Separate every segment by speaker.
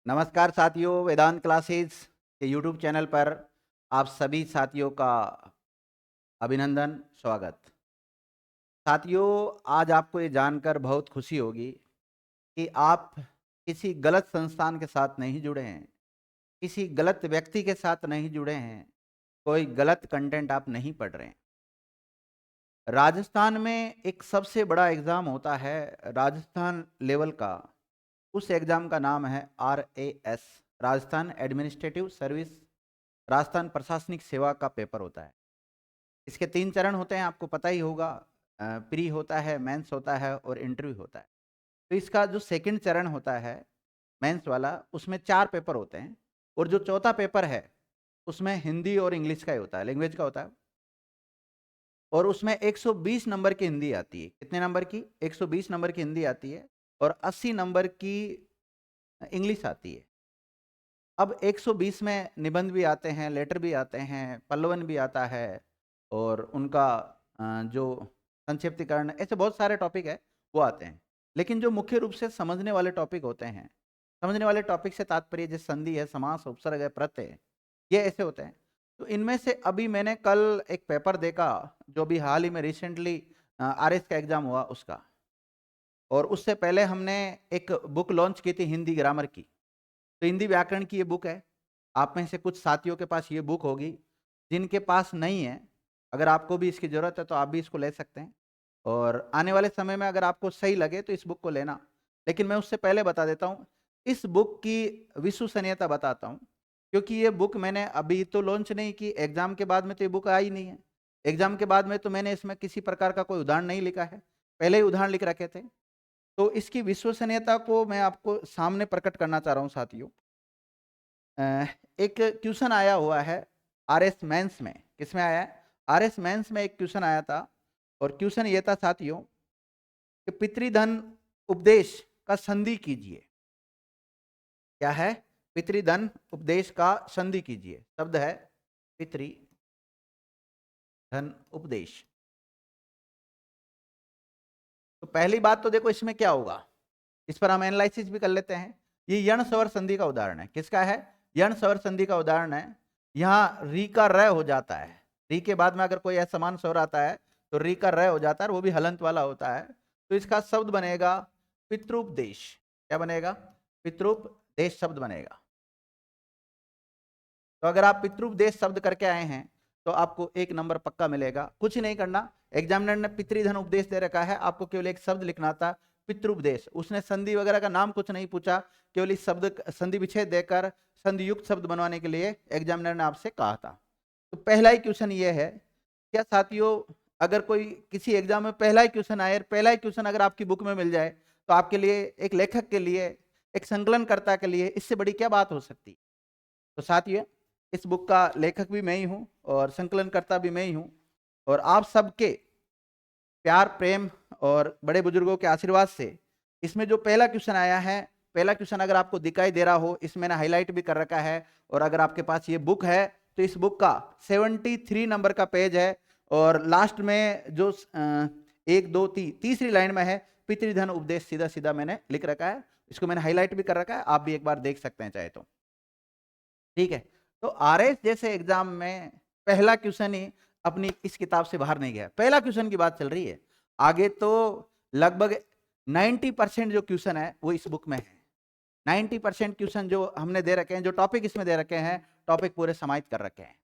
Speaker 1: नमस्कार साथियों, वेदांत क्लासेस के यूट्यूब चैनल पर आप सभी साथियों का अभिनंदन, स्वागत। साथियों, आज आपको ये जानकर बहुत खुशी होगी कि आप किसी गलत संस्थान के साथ नहीं जुड़े हैं, किसी गलत व्यक्ति के साथ नहीं जुड़े हैं, कोई गलत कंटेंट आप नहीं पढ़ रहे हैं। राजस्थान में एक सबसे बड़ा एग्ज़ाम होता है, राजस्थान लेवल का। उस एग्ज़ाम का नाम है RAS, Rajasthan administrative service, Rajasthan प्रशासनिक सेवा का पेपर होता है। इसके 3 चरण होते हैं, आपको पता ही होगा। प्री होता है, मेंस होता है और इंटरव्यू होता है। तो इसका जो सेकंड चरण होता है, मेंस वाला, उसमें 4 पेपर होते हैं और जो चौथा पेपर है, उसमें हिंदी और इंग्लिश का ही होता है, लैंग्वेज का होता है। और उसमें 120 नंबर की हिंदी आती है। कितने नंबर की? 120 नंबर की हिंदी आती है और 80 नंबर की इंग्लिश आती है। अब 120 में निबंध भी आते हैं, लेटर भी आते हैं, पल्लवन भी आता है और उनका जो संक्षिप्तीकरण, ऐसे बहुत सारे टॉपिक है वो आते हैं। लेकिन जो मुख्य रूप से समझने वाले टॉपिक होते हैं, समझने वाले टॉपिक से तात्पर्य जैसे संधि है, समास, उपसर्ग है, प्रत्यय है, ये ऐसे होते हैं। तो इनमें से अभी मैंने कल एक पेपर देखा जो भी हाल ही में रिसेंटली RS का एग्जाम हुआ उसका, और उससे पहले हमने एक बुक लॉन्च की थी हिंदी ग्रामर की। तो हिंदी व्याकरण की ये बुक है। आप में से कुछ साथियों के पास ये बुक होगी, जिनके पास नहीं है, अगर आपको भी इसकी ज़रूरत है तो आप भी इसको ले सकते हैं। और आने वाले समय में अगर आपको सही लगे तो इस बुक को लेना। लेकिन मैं उससे पहले बता देता हूँ, इस बुक की विश्वसनीयता बताता हूँ, क्योंकि ये बुक मैंने अभी तो लॉन्च नहीं की, एग्जाम के बाद में तो ये बुक आई नहीं है। एग्जाम के बाद में तो मैंने इसमें किसी प्रकार का कोई उदाहरण नहीं लिखा है, पहले ही उदाहरण लिख रखे थे। तो इसकी विश्वसनीयता को मैं आपको सामने प्रकट करना चाह रहा हूँ साथियों। एक क्वेश्चन आया हुआ है RS मेंस में। किसमें आया है? RS मेंस में एक क्वेश्चन आया था और क्वेश्चन ये था साथियों कि पितृधन उपदेश का संधि कीजिए। क्या है? पितृधन उपदेश का संधि कीजिए। शब्द है पितृधन उपदेश। तो पहली बात तो देखो इसमें क्या होगा, इस पर हम एनालिसिस भी कर लेते हैं। ये यण स्वर संधि का उदाहरण है। किसका है? यण स्वर संधि का उदाहरण है। यहाँ री का र हो जाता है, री के बाद में अगर कोई असमान स्वर आता है तो री का र हो जाता है, वो भी हलंत वाला होता है। तो इसका शब्द बनेगा पितृपदेश। क्या बनेगा? पितृपदेश शब्द बनेगा। तो अगर आप पितृपदेश शब्द करके आए हैं तो आपको 1 नंबर पक्का मिलेगा। कुछ नहीं करना, एग्जामिनर ने पितृधन उपदेश दे रखा है, आपको केवल एक शब्द लिखना था, पितृपदेश। उसने संधि वगैरह का नाम कुछ नहीं पूछा, केवल इस शब्द संधि विच्छेद देकर संधि युक्त शब्द बनवाने के लिए एग्जामिनर ने आपसे कहा था। तो पहला ही क्वेश्चन ये है। क्या साथियों, अगर कोई किसी एग्जाम में पहला ही क्वेश्चन आए, पहला ही क्वेश्चन अगर आपकी बुक में मिल जाए, तो आपके लिए, एक लेखक के लिए, एक संकलनकर्ता के लिए इससे बड़ी क्या बात हो सकती है? तो साथियों, इस बुक का लेखक भी मैं ही हूं और संकलनकर्ता भी मैं ही हूं, और आप सबके प्यार, प्रेम और बड़े बुजुर्गों के आशीर्वाद से इसमें जो पहला क्वेश्चन आया है, पहला क्वेश्चन अगर आपको दिखाई दे रहा हो, इसमें मैंने हाईलाइट भी कर रखा है। और अगर आपके पास ये बुक है तो इस बुक का 73 नंबर का पेज है और लास्ट में जो 1 2 तीसरी लाइन में है पितृधन उपदेश, सीधा सीधा मैंने लिख रखा है। इसको मैंने हाईलाइट भी कर रखा है, आप भी एक बार देख सकते हैं चाहे तो। ठीक है। तो RS जैसे एग्जाम में पहला क्वेश्चन ही अपनी इस किताब से बाहर नहीं गया। पहला क्वेश्चन की बात चल रही है, आगे तो लगभग 90% जो क्वेश्चन है वो इस बुक में है। 90% क्वेश्चन जो हमने दे रखे हैं, जो टॉपिक इसमें दे रखे हैं, टॉपिक पूरे समाहित कर रखे हैं।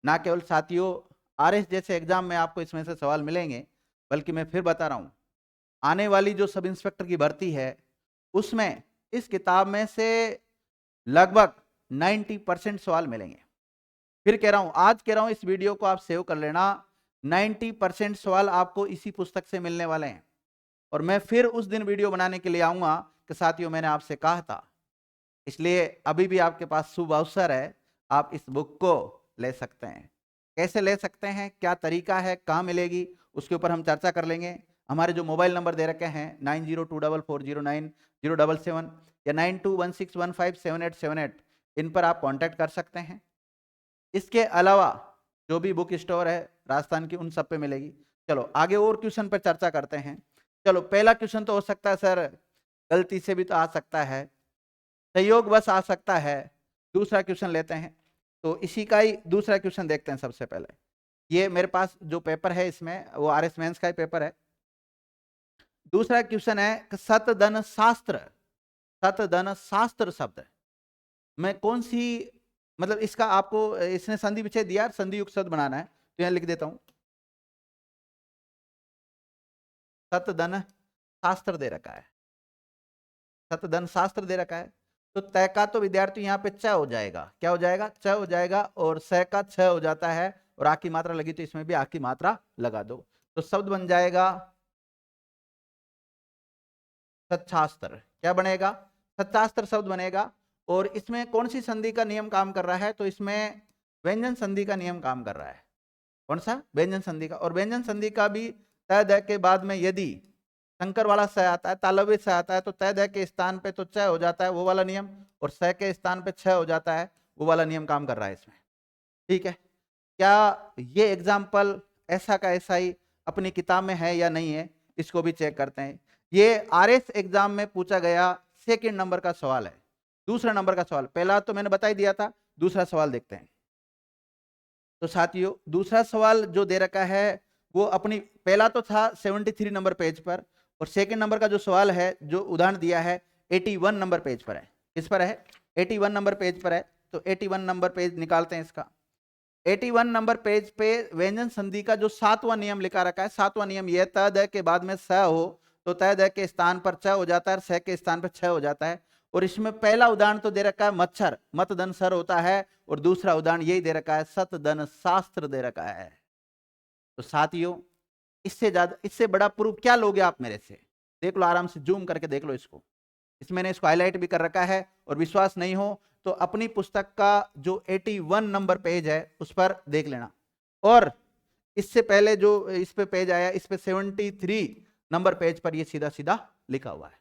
Speaker 1: ना केवल साथियों RS जैसे एग्जाम में आपको इसमें से सवाल मिलेंगे, बल्कि मैं फिर बता रहा हूं, आने वाली जो सब इंस्पेक्टर की भर्ती है उसमें इस किताब में से लगभग 90% सवाल मिलेंगे। फिर कह रहा हूं, आज कह रहा हूं, इस वीडियो को आप सेव कर लेना, 90% सवाल आपको इसी पुस्तक से मिलने वाले हैं। और मैं फिर उस दिन वीडियो बनाने के लिए आऊंगा कि साथियों मैंने आपसे कहा था। इसलिए अभी भी आपके पास शुभ अवसर है, आप इस बुक को ले सकते हैं। कैसे ले सकते हैं, क्या तरीका है, कहाँ मिलेगी, उसके ऊपर हम चर्चा कर लेंगे। हमारे जो मोबाइल नंबर दे रखे हैं 9024409077 या 9216157878, इन पर आप कांटेक्ट कर सकते हैं। इसके अलावा जो भी बुक स्टोर है राजस्थान की, उन सब पे मिलेगी। चलो आगे और क्वेश्चन पर चर्चा करते हैं। चलो पहला क्वेश्चन तो हो सकता है सर गलती से भी तो आ सकता है, संयोग बस आ सकता है। दूसरा क्वेश्चन लेते हैं, तो इसी का ही दूसरा क्वेश्चन देखते हैं सबसे पहले। ये मेरे पास जो पेपर है इसमें वो आरएस मेंस का ही पेपर है। दूसरा क्वेश्चन है सतधन शास्त्र, सतधन शास्त्र शब्द में कौन सी, मतलब इसका आपको इसने संधि विच्छेद दिया, संधि युक्त शब्द बनाना है, तो यहां लिख देता हूं सतधन शास्त्र दे रखा है, सतधन शास्त्र दे रखा है। तो तय का तो विद्यार्थी यहाँ पे च हो जाएगा, क्या हो जाएगा, च हो जाएगा, और स का छ हो जाता है, और आ की मात्रा लगी तो इसमें भी आ की मात्रा लगा दो, तो शब्द बन जाएगा सच्छास्त्र। क्या बनेगा, सच्छास्त्र शब्द बनेगा। और इसमें कौन सी संधि का नियम काम कर रहा है, तो इसमें व्यंजन संधि का नियम काम कर रहा है। कौन सा, व्यंजन संधि का। और व्यंजन संधि का भी तय द के बाद में यदि संकर वाला स आता है, तालव्य स आता है, तो तय द के स्थान पे तो च हो जाता है वो वाला नियम, और स के स्थान पे छ हो जाता है वो वाला नियम काम कर रहा है इसमें। ठीक है, क्या ये एग्जाम्पल ऐसा का ऐसा ही अपनी किताब में है या नहीं है, इसको भी चेक करते हैं। ये आरएस एग्जाम में पूछा गया सेकंड नंबर का सवाल है। दूसरा नंबर का सवाल, पहला तो मैंने बता ही दिया था, दूसरा सवाल देखते हैं। तो साथियों दूसरा सवाल जो दे रखा है वो अपनी, पहला तो था 73 नंबर पेज पर, और सेकंड नंबर का जो सवाल है जो उदाहरण दिया है 81 नंबर पेज पर है। किस पर है, 81 नंबर पेज पर है। तो 81 नंबर पेज निकालते हैं इसका। 81 नंबर पेज पे व्यंजन संधि का जो 7वां नियम लिखा रखा है, 7वां नियम यह, त द के बाद में स हो तो त द के स्थान पर च हो जाता है, स के स्थान पर छ हो जाता है। और इसमें पहला उदाहरण तो दे रखा है मच्छर, मत दन सर होता है, और दूसरा उदाहरण यही दे रखा है सत दन शास्त्र दे रखा है। तो साथियों इससे ज्यादा, इससे बड़ा प्रूफ क्या लोगे आप मेरे से, देख लो आराम से जूम करके देख लो इसको। इसमें मैंने इसको हाईलाइट भी कर रखा है, और विश्वास नहीं हो तो अपनी पुस्तक का जो 81 नंबर पेज है उस पर देख लेना। और इससे पहले जो इस पे पेज आया, इस पे 73 नंबर पेज पर ये सीधा सीधा लिखा हुआ है।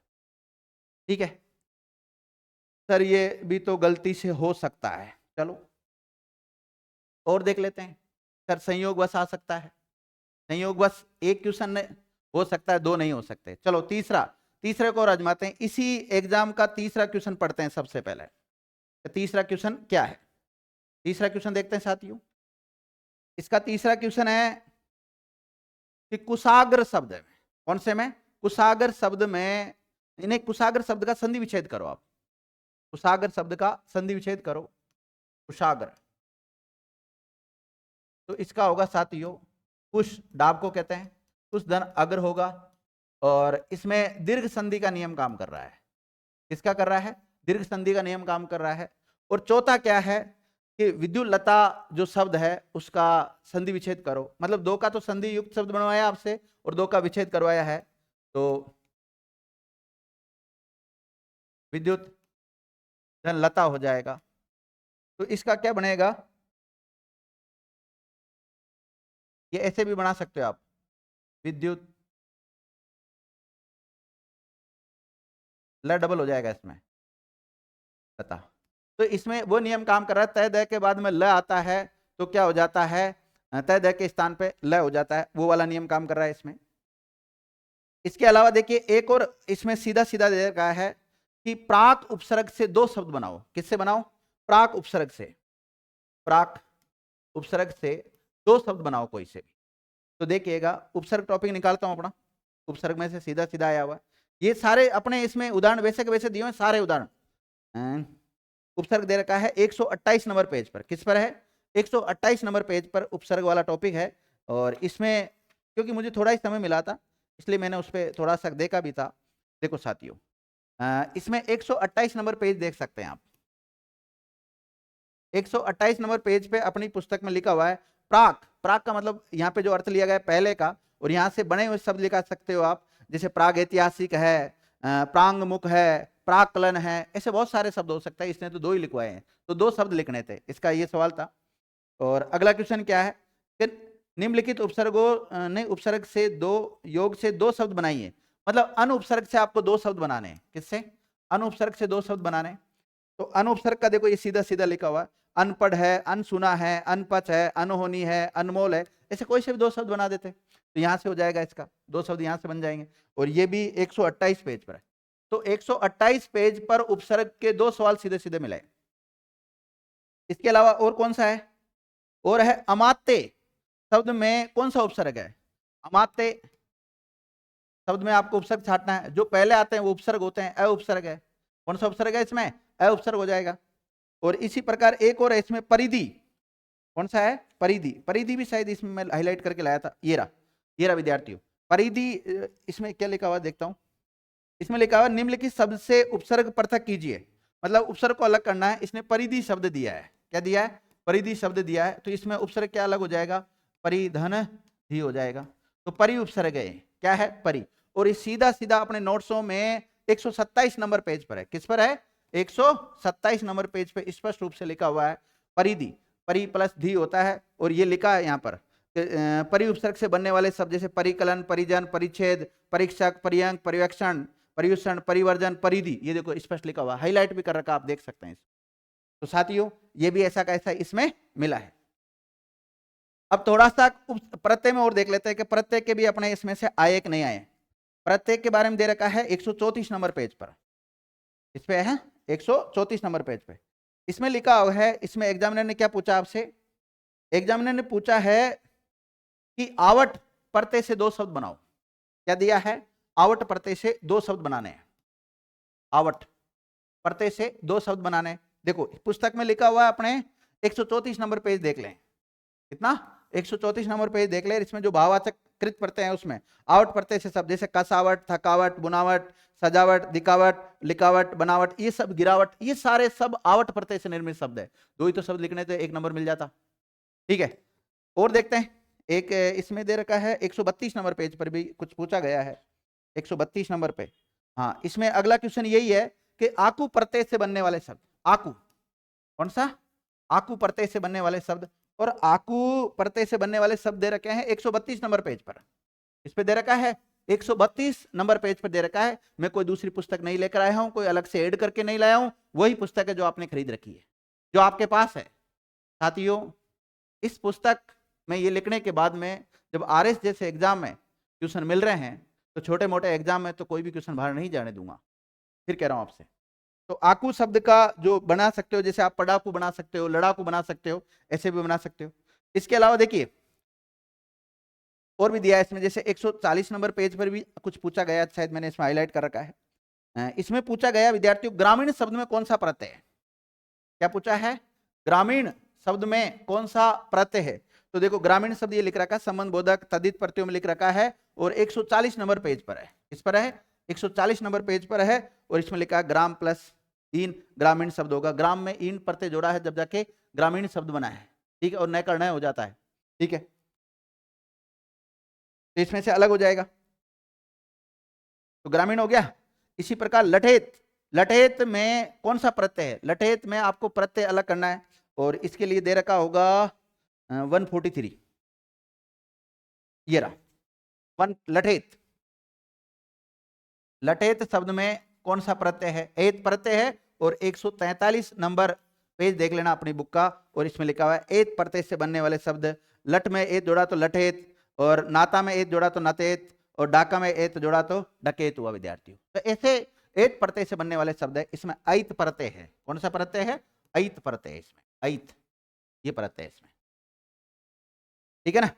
Speaker 1: ठीक है सर, ये भी तो गलती से हो सकता है, चलो और देख लेते हैं। सर संयोगवश आ सकता है, संयोगवश एक क्वेश्चन हो सकता है, दो नहीं हो सकते। चलो तीसरा, तीसरे को और आजमाते हैं। इसी एग्जाम का तीसरा क्वेश्चन पढ़ते हैं सबसे पहले। तो तीसरा क्वेश्चन क्या है, तीसरा क्वेश्चन देखते हैं साथियों। इसका तीसरा क्वेश्चन है कि कुशाग्र शब्द में, कौन से में, कुशाग्र शब्द में, इन्हें कुशाग्र शब्द का संधि विच्छेद करो आप, कुशाग्र शब्द का संधि विच्छेद करो, कुशाग्र। तो इसका होगा साथियों कुश, डाब को कहते हैं, कुश धन अग्र होगा, और इसमें दीर्घ संधि का नियम काम कर रहा है। किसका कर रहा है, दीर्घ संधि का नियम काम कर रहा है। और चौथा क्या है कि विद्युल्लता जो शब्द है उसका संधि विच्छेद करो, मतलब दो का तो संधि युक्त शब्द बनवाया आपसे और दो का विच्छेद करवाया है, तो विद्युत धन लता हो जाएगा। तो इसका क्या बनेगा, ये ऐसे भी बना सकते हो आप, विद्युत ल डबल हो जाएगा इसमें लता। तो इसमें वो नियम काम कर रहा है, तय दय के बाद में ल आता है तो क्या हो जाता है, तय दय के स्थान पे ल हो जाता है, वो वाला नियम काम कर रहा है इसमें। इसके अलावा देखिए एक और इसमें सीधा सीधा दे रखा है कि प्राक उपसर्ग से दो शब्द बनाओ। किससे बनाओ, प्राक उपसर्ग से, प्राक उपसर्ग से दो शब्द बनाओ कोई से भी। तो देखिएगा उपसर्ग टॉपिक निकालता हूं अपना, उपसर्ग में से सीधा सीधा आया हुआ। ये सारे अपने इसमें उदाहरण वैसे के वैसे दिए हुए सारे उदाहरण। उपसर्ग दे रखा है 128 नंबर पेज पर। किस पर है, 128 नंबर पेज पर उपसर्ग वाला टॉपिक है। और इसमें क्योंकि मुझे थोड़ा ही समय मिला था इसलिए मैंने उस पर थोड़ा सा देखा भी था। देखो साथियों इसमें 128 नंबर पेज देख सकते हैं आप, 128 नंबर पेज पे अपनी पुस्तक में लिखा हुआ है प्राक। प्राक का मतलब यहाँ पे जो अर्थ लिया गया है पहले का, और यहाँ से बने हुए शब्द लिखा सकते हो आप, जैसे प्राग ऐतिहासिक है, प्रांगमुख है, प्राकलन है, ऐसे बहुत सारे शब्द हो सकता है। इसने तो दो ही लिखवाए हैं, तो दो शब्द लिखने थे, इसका ये सवाल था। और अगला क्वेश्चन क्या है कि निम्नलिखित उपसर्गों ने उपसर्ग से दो योग से दो शब्द बनाइए, मतलब अनुपसर्ग से आपको दो शब्द बनाने हैं। किससे, अनुपसर्ग से दो शब्द बनाने। तो अनुपसर्ग का देखो ये सीधा सीधा लिखा हुआ, अनपढ़ है, अनसुना है, अनपच है, अनहोनी है, अनमोल है, ऐसे कोई से भी दो शब्द बना देते तो यहां से हो जाएगा, इसका दो शब्द यहां से बन जाएंगे। और ये भी 128 पेज पर है, तो 128 पेज पर उपसर्ग के 2 सवाल सीधे सीधे मिले। इसके अलावा और कौन सा है? और है अमात्य शब्द में कौन सा उपसर्ग है? अमात्य शब्द में आपको उपसर्ग छांटना है, जो पहले आते हैं वो उपसर्ग होते हैं, अ उपसर्ग है। कौन सा उपसर्ग है इसमें? अ उपसर्ग हो जाएगा। और इसी प्रकार एक और है इसमें परिधि। कौन सा है? परिधि। परिधि भी शायद इसमें मैं हाईलाइट करके लाया था, ये रहा विद्यार्थियों परिधि। इसमें क्या लिखा हुआ देखता हूं, इसमें लिखा हुआ निम्नलिखित शब्द से उपसर्ग पृथक कीजिए, मतलब उपसर्ग को अलग करना है। इसने परिधि शब्द दिया है, क्या दिया है? परिधि शब्द दिया है, तो इसमें उपसर्ग क्या अलग हो जाएगा? परिधन ही हो जाएगा। तो परि उपसर्ग है, क्या है? परि। और ये सीधा सीधा अपने नोट्सों में 127 नंबर पेज पर है। किस पर है? 127 नंबर पेज पे स्पष्ट रूप से लिखा हुआ है परिधि। परि प्लस धी होता है, और ये लिखा है यहाँ पर परि उपसर्ग से बनने वाले शब्द जैसे परिकलन, परिजन, परिच्छेद, परीक्षक, पर्यंक, पर्यवेक्षण, पर्युषण, परिवर्जन, परिधि, ये देखो स्पष्ट लिखा हुआ, हाईलाइट भी कर रखा, आप देख सकते हैं। तो साथियों ये भी ऐसा कैसा इसमें मिला है। अब थोड़ा सा प्रत्यय में और देख लेते हैं कि प्रत्यय के भी अपने इसमें से आए कि नहीं आए। प्रत्यय के बारे में दे रखा है 134 नंबर पेज पर, इस पे है 134 नंबर पेज पे। इसमें लिखा हुआ है, इसमें एग्जामिनर ने क्या पूछा आपसे? एग्जामिनर ने पूछा है कि आवट प्रत्यय से 2 शब्द बनाओ। क्या दिया है? आवट प्रत्यय से 2 शब्द बनाने हैं। आवट प्रत्यय से 2 शब्द बनाने। देखो पुस्तक में लिखा हुआ है अपने 134 नंबर पेज देख लें। कितना? 134 नंबर पेज देख ले। इसमें जो भाववाचक कृत प्रत्यय है उसमें आवट प्रत्यय से शब्द जैसे कसावट, थकावट, बुनावट, सजावट, दिखावट, लिखावट, बनावट, ये सब, गिरावट, ये सारे सब आवट प्रत्यय से निर्मित शब्द है। 2 ही तो शब्द लिखने थे, 1 नंबर मिल जाता। ठीक है, और देखते हैं। एक इसमें दे रखा है 132 नंबर पेज पर भी कुछ पूछा गया है, 132 नंबर पे। हाँ, इसमें अगला क्वेश्चन यही है कि आकू प्रत्यय से बनने वाले शब्द। आकू, कौन सा? आकू प्रत्यय से बनने वाले शब्द। और आकू प्रत्यय से बनने वाले शब्द दे रखे हैं 132 नंबर पेज पर। इस पे दे रखा है 132 नंबर पेज पर दे रखा है। मैं कोई दूसरी पुस्तक नहीं लेकर आया हूं, कोई अलग से ऐड करके नहीं लाया हूं, वही पुस्तक है जो आपने खरीद रखी है, जो आपके पास है। साथियों इस पुस्तक में ये लिखने के बाद में जब आरएस जैसे एग्जाम में क्वेश्चन मिल रहे हैं, तो छोटे मोटे एग्जाम में तो कोई भी क्वेश्चन बाहर नहीं जाने दूंगा। फिर कह रहा हूं आपसे, तो आकू शब्द का जो बना सकते हो, जैसे आप पढ़ाकू बना सकते हो, लड़ाकू बना सकते हो, ऐसे भी बना सकते हो। इसके अलावा देखिए और भी दिया है इसमें, जैसे 140 नंबर पेज पर भी कुछ पूछा गया, शायद मैंने इसमें हाईलाइट कर रखा है। इसमें पूछा गया विद्यार्थियों, ग्रामीण शब्द में कौन सा प्रत्यय है? क्या पूछा है? ग्रामीण शब्द में कौन सा प्रत्यय है? तो देखो ग्रामीण शब्द ये लिख रखा है संबंध बोधक तद्धित प्रत्ययों में लिख रखा है, और 140 नंबर पेज पर है। इस पर है 140 नंबर पेज पर है, और इसमें लिखा है ग्राम प्लस इन ग्रामीण शब्द होगा। ग्राम में इन प्रत्यय जोड़ा है जब जाके ग्रामीण शब्द बना है। ठीक है, और नय करना हो जाता है। ठीक है, तो इसमें से अलग हो जाएगा, तो ग्रामीण हो गया। इसी प्रकार लठेत, लठेत में कौन सा प्रत्यय है? लठेत में आपको प्रत्यय अलग करना है, और इसके लिए दे रखा होगा 143, ये रहा लठेत। लठेत शब्द में कौन सा प्रत्यय है? एत प्रत्यय है, और 143 नंबर पेज देख लेना अपनी बुक का, और इसमें लिखा हुआ है एत प्रत्यय से बनने वाले शब्द। लट में एत जोड़ा तो लठेत, और नाता में एत जोड़ा तो नतेत, और डाका में एत जोड़ा तो डकेत हुआ विद्यार्थियों। तो ऐसे एत प्रत्यय से बनने वाले शब्द है। इसमें ऐत प्रत्यय है। कौन सा प्रत्यय है? ऐत प्रत्यय है इसमें, ऐत ये प्रत्यय है इसमें। ठीक है ना।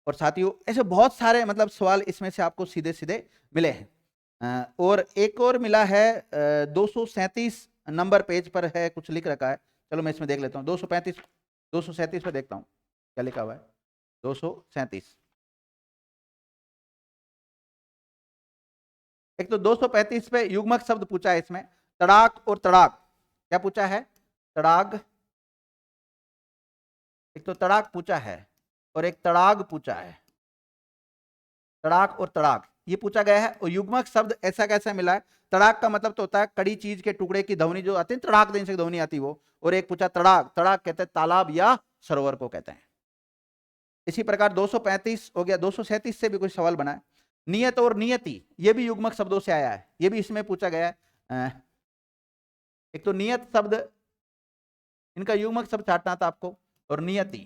Speaker 1: और साथियों ऐसे बहुत सारे मतलब सवाल इसमें से आपको सीधे सीधे मिले हैं। और एक और मिला है 237 नंबर पेज पर है, कुछ लिख रखा है। चलो मैं इसमें देख लेता हूँ। 237 पर देखता हूँ क्या लिखा हुआ है। 237, एक तो 235 पे युग्मक शब्द पूछा है इसमें, तड़ाक और तड़ाक। क्या पूछा है? तड़ाग, एक तो तड़ाक पूछा है, और एक तड़ाग पूछा है। तड़ाक और तड़ाक ये पूछा गया है। और युग्मक शब्द ऐसा कैसा मिला है? तड़ाक का मतलब तो होता है कड़ी चीज के टुकड़े की ध्वनि जो आती है, तड़ाक देने से ध्वनि आती वो। और एक पूछा तड़ाक, तड़ाक कहते हैं तालाब या सरोवर को कहते हैं। इसी प्रकार 235 हो गया। 237 से भी कुछ सवाल बना है। नियत और नियति ये भी युग्मक शब्दों से आया है, ये भी इसमें पूछा गया है। एक तो नियत शब्द, इनका युग्मक शब्द छांटना था आपको, और नियति,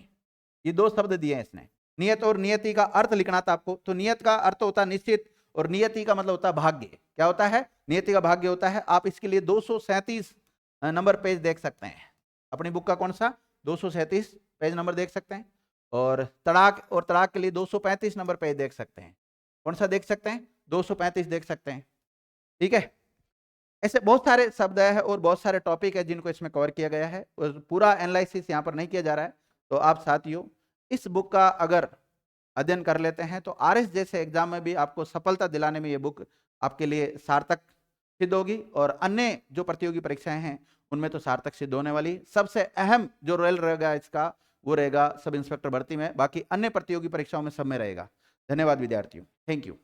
Speaker 1: ये 2 शब्द दिए हैं इसने। नियत और नियति का अर्थ लिखना था आपको। तो नियत का अर्थ होता है निश्चित, और नियति का मतलब होता है भाग्य। क्या होता है? नियति का भाग्य होता है। आप इसके लिए 237 नंबर पेज देख सकते हैं। अपनी बुक का कौन सा? 237 पेज नंबर देख सकते हैं। और तड़ाक के लिए 235 नंबर पेज देख सकते हैं। कौन सा देख सकते हैं? 235 देख सकते हैं। ठीक है, ऐसे बहुत सारे शब्द है और बहुत सारे टॉपिक है जिनको इसमें कवर किया गया है और पूरा एनालिसिस यहाँ पर नहीं किया जा रहा है। तो आप साथियों इस बुक का अगर अध्ययन कर लेते हैं तो आरएस जैसे एग्जाम में भी आपको सफलता दिलाने में ये बुक आपके लिए सार्थक सिद्ध होगी और अन्य जो प्रतियोगी परीक्षाएं हैं उनमें तो सार्थक सिद्ध होने वाली। सबसे अहम जो रोल रहेगा इसका वो रहेगा सब इंस्पेक्टर भर्ती में, बाकी अन्य प्रतियोगी परीक्षाओं में सब में रहेगा। धन्यवाद विद्यार्थियों, थैंक यू।